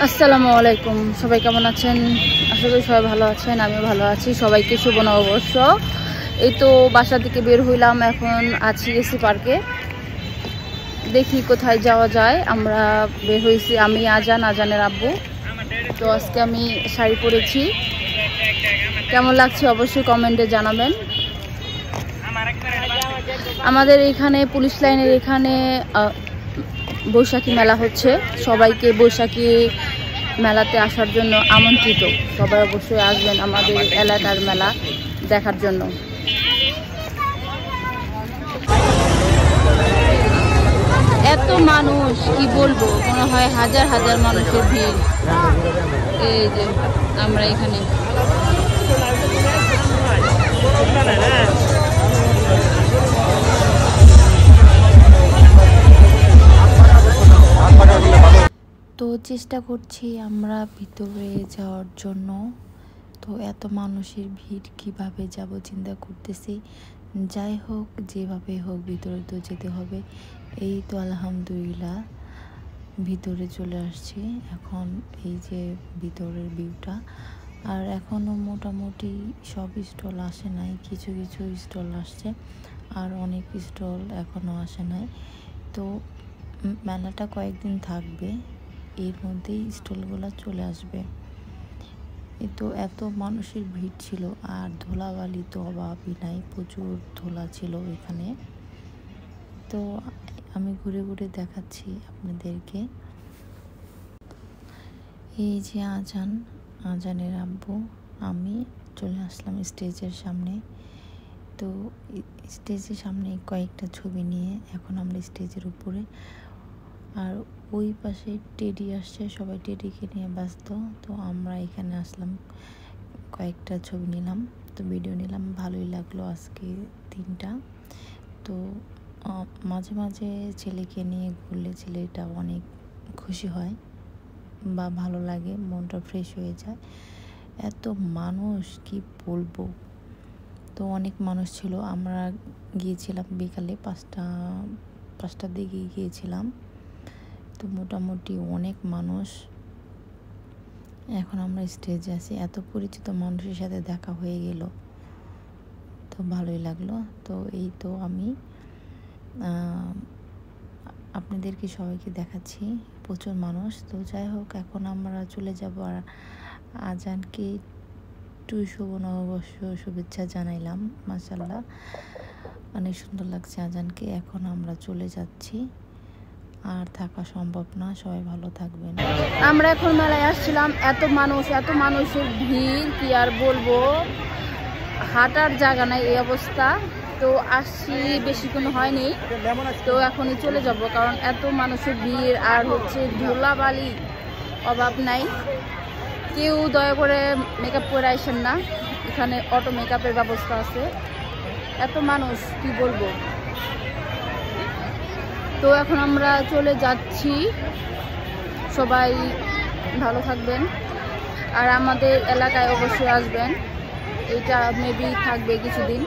আসসালামু আলাইকুম, সবাই কেমন আছেন? আশা করি সবাই ভালো আছেন, আমিও ভালো আছি। সবাইকে শুভ নববর্ষ। এই তো বাসা থেকে বের হইলাম, এখন আছি এসি পার্কে। দেখি কোথায় যাওয়া যায়। আমরা বের হয়েছি, আমি আজানের আব্বু। তো আজকে আমি শাড়ি পরেছি, কেমন লাগছে অবশ্যই কমেন্টে জানাবেন। আমাদের এখানে পুলিশ লাইনের এখানে বৈশাখী মেলা হচ্ছে। সবাইকে বৈশাখী মেলাতে আসার জন্য আমন্ত্রিত। সবাই অবশ্যই আসবেন আমাদের এলাকার মেলা দেখার জন্য। এত মানুষ, কি বলবো, মনে হয় হাজার হাজার মানুষের ভিড়। এই যে আমরা এখানে তো চেষ্টা করছি আমরা ভিতরে যাওয়ার জন্য। তো এত মানুষের ভিড় কিভাবে যাব চিন্তা করতেছি। যাই হোক, যেভাবে হোক ভিতরে তো যেতে হবে। এই তো আলহামদুলিল্লাহ ভিতরে চলে আসছি। এখন এই যে ভিতরের ভিউটা। আর এখনও মোটামুটি সব স্টল আসে নাই, কিছু কিছু স্টল আসছে, আর অনেক স্টল এখনও আসে নাই। তো মেলাটা কয়েকদিন থাকবে, এর মধ্যেই স্টলগুলো চলে আসবে। তো এত মানুষের ভিড় ছিল, আর ধুলাবালি তো অভাবই নাই, প্রচুর ধুলা ছিল এখানে। তো আমি ঘুরে ঘুরে দেখাচ্ছি আপনাদেরকে। এই যে আজানের আব্বু, আমি চলে আসলাম স্টেজের সামনে। তো স্টেজের সামনে কয়েকটা ছবি নিয়ে এখন আমরা স্টেজের উপরে। আর ওই পাশে টেডি আসছে, সবাই টেডিকে নিয়ে ব্যস্ত। তো আমরা এখানে আসলাম, কয়েকটা ছবি নিলাম, তো ভিডিও নিলাম। ভালোই লাগলো আজকে দিনটা। তো মাঝে মাঝে ছেলেকে নিয়ে ঘুরলে ছেলেটা অনেক খুশি হয় বা ভালো লাগে, মনটা ফ্রেশ হয়ে যায়। এত মানুষ কি বলবো। তো অনেক মানুষ ছিল। আমরা গিয়েছিলাম বিকালে 5টার দিকে গিয়েছিলাম। তো মোটামুটি অনেক মানুষ। এখন আমরা স্টেজে আছি, এত পরিচিত মানুষের সাথে দেখা হয়ে গেল, তো ভালোই লাগলো। তো এই তো আমি আপনাদেরকে সবাইকে দেখাচ্ছি, প্রচুর মানুষ। তো যাই হোক, এখন আমরা চলে যাব। আর আজানকে একটু শুভ নববর্ষ শুভেচ্ছা জানাইলাম। মাশাআল্লাহ, অনেক সুন্দর লাগছে আজানকে। এখন আমরা চলে যাচ্ছি, আর থাকা সম্ভব না। সবাই ভালো থাকবেন। আমরা এখন মেলায় আসছিলাম, এত মানুষের ভিড়, কি আর বলবো, হাঁটার জায়গা নাই, এই অবস্থা। তো আসছি, বেশিক্ষণ হয়নি, তো এখনই চলে যাব, কারণ এত মানুষের ভিড়। আর হচ্ছে ধুলাবালি অভাব নাই। কেউ দয়া করে মেকআপ করে আসেন না, এখানে অটো মেকআপের ব্যবস্থা আছে। এত মানুষ, কি বলবো। তো এখন আমরা চলে যাচ্ছি, সবাই ভালো থাকবেন। আর আমাদের এলাকায় অবশ্যই আসবেন, এটা মেবি থাকবে কিছুদিন।